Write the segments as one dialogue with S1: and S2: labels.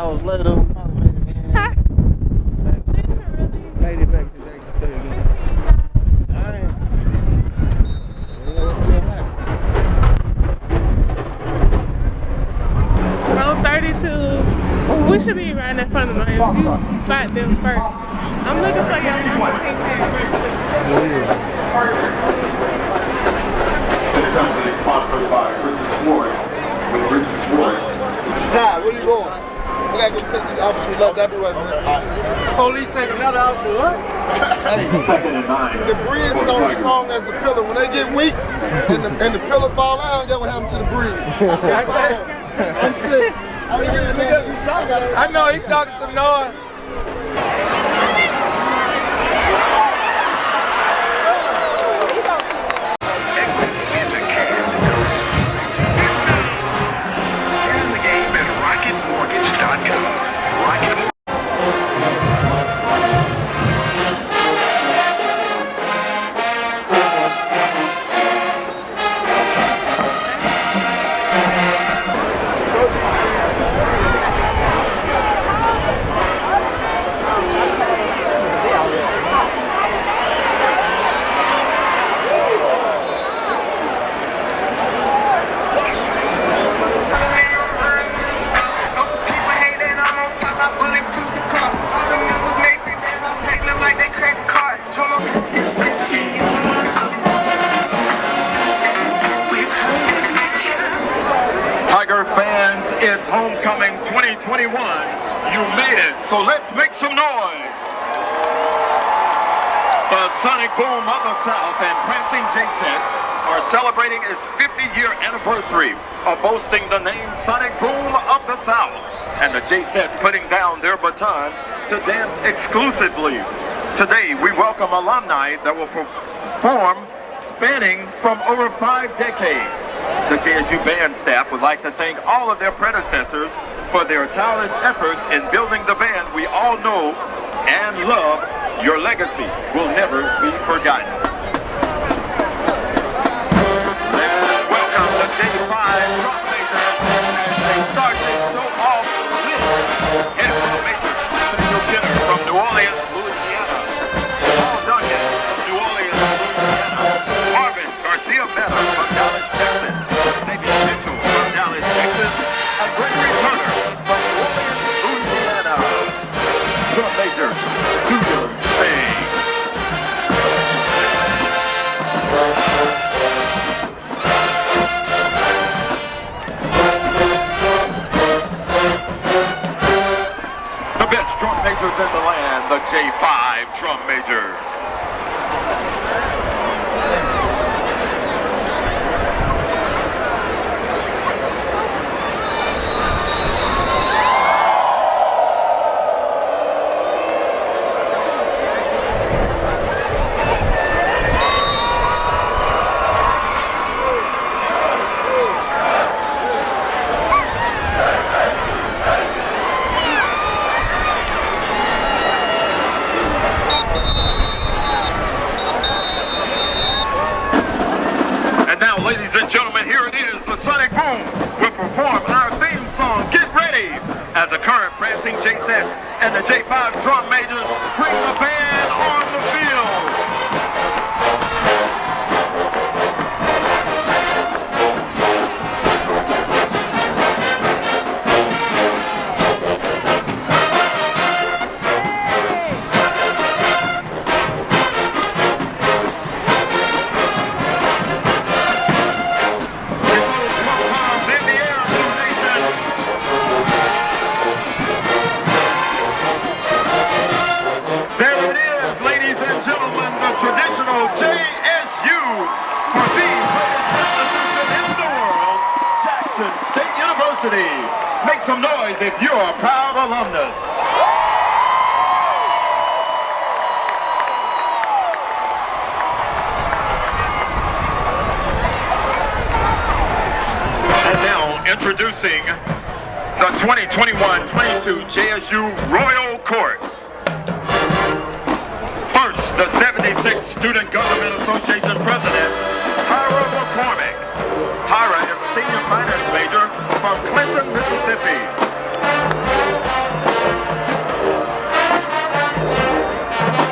S1: hours later, we finally made it in.
S2: Huh?
S1: Made it back to Jackson State again. Dang.
S2: Row 32. We should be right in front of them. You spot them first. I'm looking for your mama pink hat.
S3: This company is sponsored by Richard Swartz. With Richard Swartz.
S1: Zai, where you going? We gotta go take these officers lunch. I'll be right back.
S4: Police take another out for what?
S3: Second and 9.
S1: The bridge is only as strong as the pillar. When they get weak and the pillars fall out, that's what happens to the bridge. I'm sick.
S4: I know he talking some noise.
S3: Tiger fans, it's homecoming 2021. You made it, so let's make some noise. The Sonic Boom of the South and Prancing J-Set are celebrating its 50-year anniversary of boasting the name Sonic Boom of the South. And the J-Sets putting down their baton to dance exclusively. Today, we welcome alumni that will perform spanning from over 5 decades. The JSU band staff would like to thank all of their predecessors for their tireless efforts in building the band we all know and love. Your legacy will never be forgotten. Let's welcome the J5 drum majors as they start this show off with head drum major Samuel Kenner from New Orleans, Louisiana. Paul Duncan from New Orleans, Louisiana. Marvin Garcia Meta from Dallas, Texas. Xavier Mitchell from Dallas, Texas. And Gregory Turner from New Orleans, Louisiana. Drum major, do your thing. The best drum majors in the land, the J5 drum majors. Ladies and gentlemen, here it is. The Sonic Boom will perform our theme song, Get Ready, as the current Prancing J-Set and the J5 drum majors bring the band on the field. Make some noise if you're a proud alumnus. And now introducing the 2021-22 JSU Royal Court. First, the 76th Student Government Association President, Tyra McCormick. Tyra is a senior finance major from Clinton, Mississippi.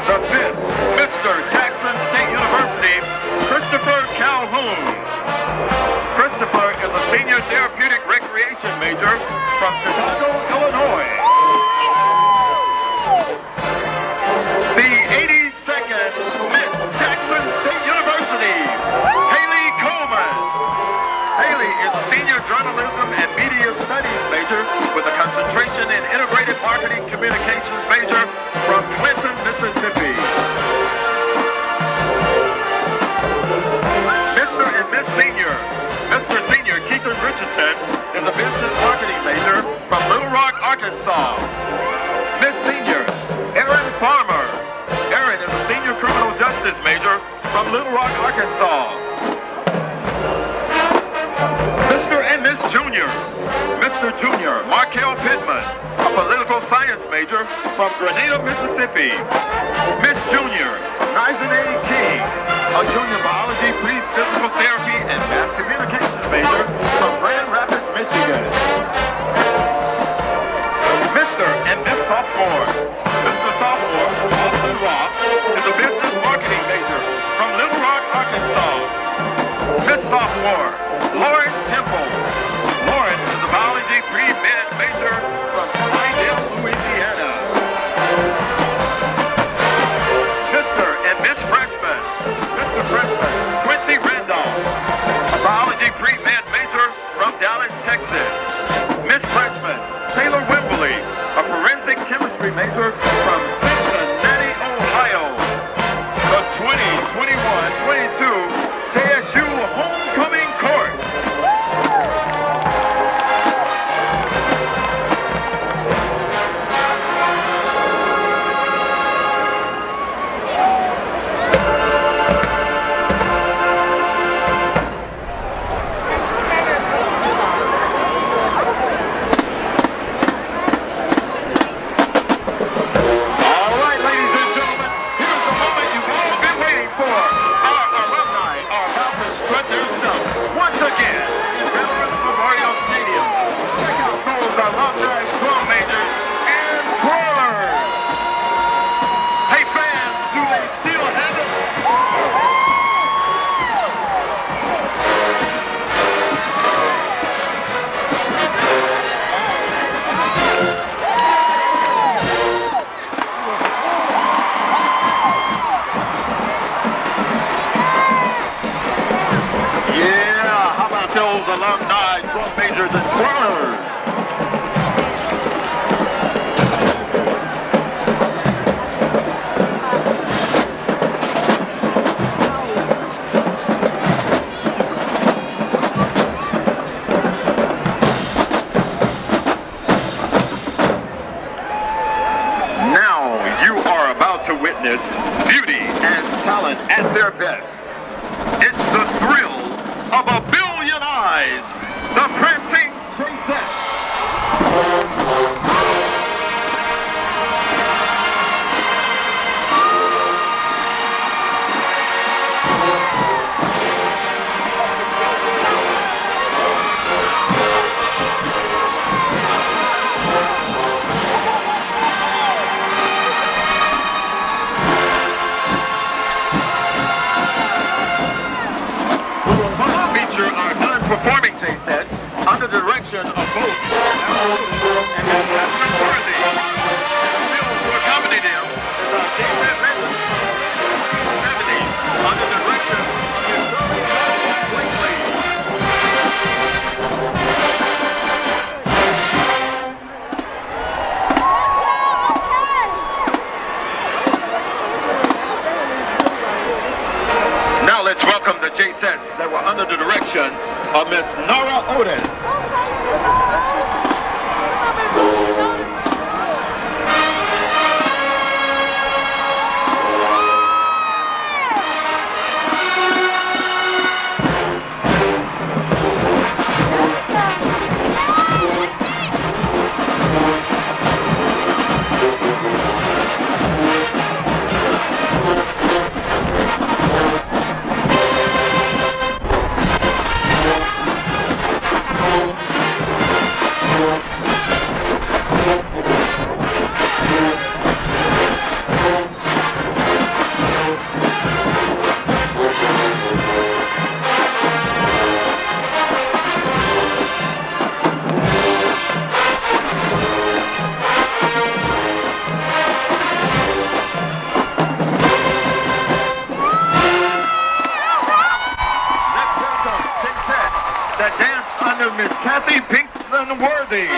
S3: The fifth, Mr. Jackson State University, Christopher Calhoun. Christopher is a senior therapeutic recreation major from Chicago, Illinois. The 82nd Miss Jackson State University, Haley Coleman. Haley is a senior journalism and media studies major with a concentration in integrated marketing communications major from Clinton, Mississippi. Mr. and Miss Senior. Mr. Senior Keithan Richardson is a business marketing major from Little Rock, Arkansas. Miss Senior Erin Farmer. Erin is a senior criminal justice major from Little Rock, Arkansas. Mr. and Miss Junior. Mr. Junior Markel Pittman, a political science major from Grenada, Mississippi. Miss Junior Nizenay King, a junior biology, physical therapy, and mass communications major from Grand Rapids, Michigan. Mr. and Miss Sophomore. Mr. Sophomore, Austin Ross, is a business marketing major from Little Rock, Arkansas. Miss Sophomore, Lauren Temple. Lauren is a biology pre-med major from Slidell, Louisiana. Mr. and Miss Freshman. Mr. Freshman, Quincy Randolph, a biology pre-med major from Dallas, Texas. Miss Freshman, Taylor Wimbley, a forensic chemistry major from Cincinnati, Ohio. The 2021-22 JSU Homecoming Court. Alumni, drum majors, and twirlers. Now you are about to witness beauty and talent at their best. It's the thrill of a billion eyes, the prancing Jaycettes. Performing Jaycettes under the direction of both and Catherine Worthy. Still to accompany them is our Jaycett legend, 70s, under the direction of Miss Blakely. Now let's welcome the Jaycettes that were under the direction of Miss Nora Oden. Worthy.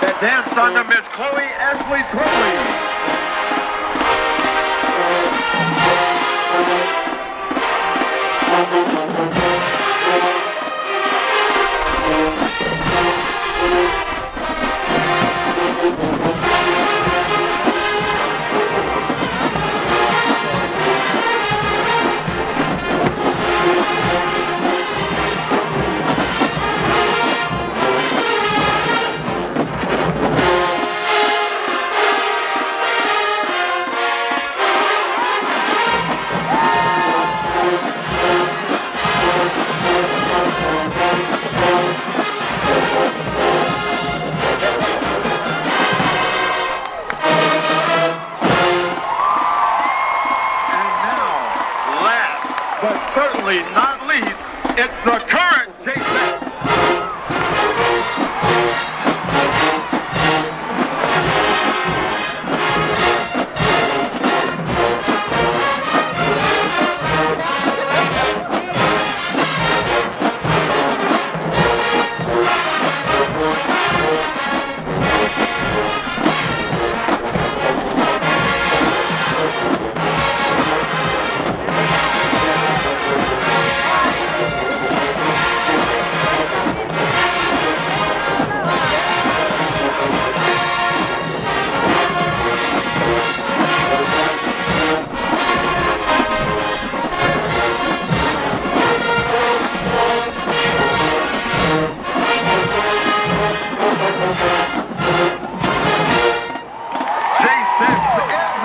S3: That danced under Miss Chloe Ashley Crowley. But certainly not least, it's the current J-Set.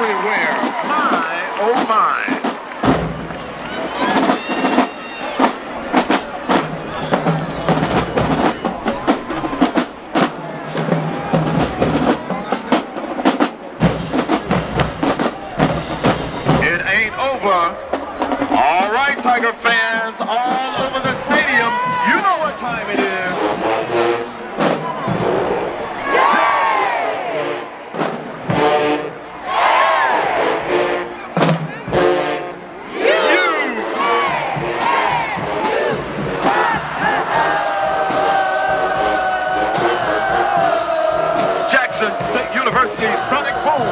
S3: Everywhere. My, oh my. It ain't over. All right, Tiger fans, all over the stadium, you know what time it is. State University Sonic Boom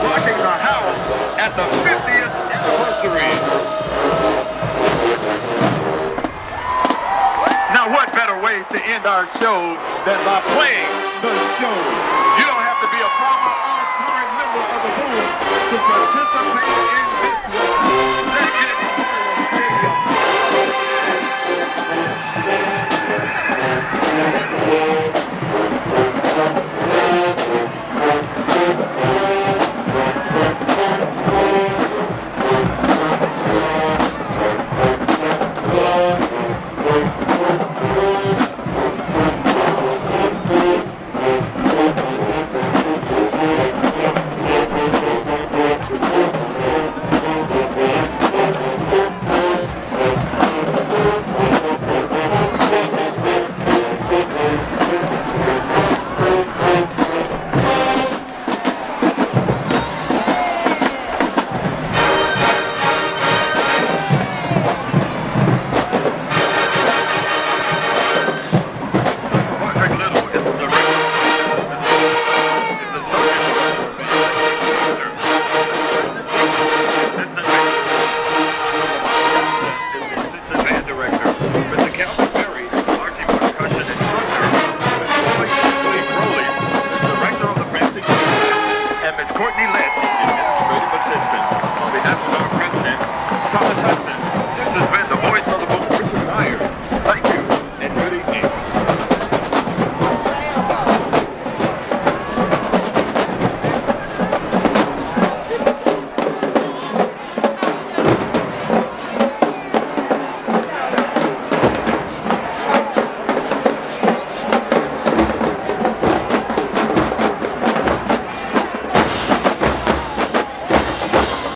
S3: rocking the house at the 50th anniversary. Now what better way to end our show than by playing the show? You don't have to be a former or current member of the Boom to participate in this one.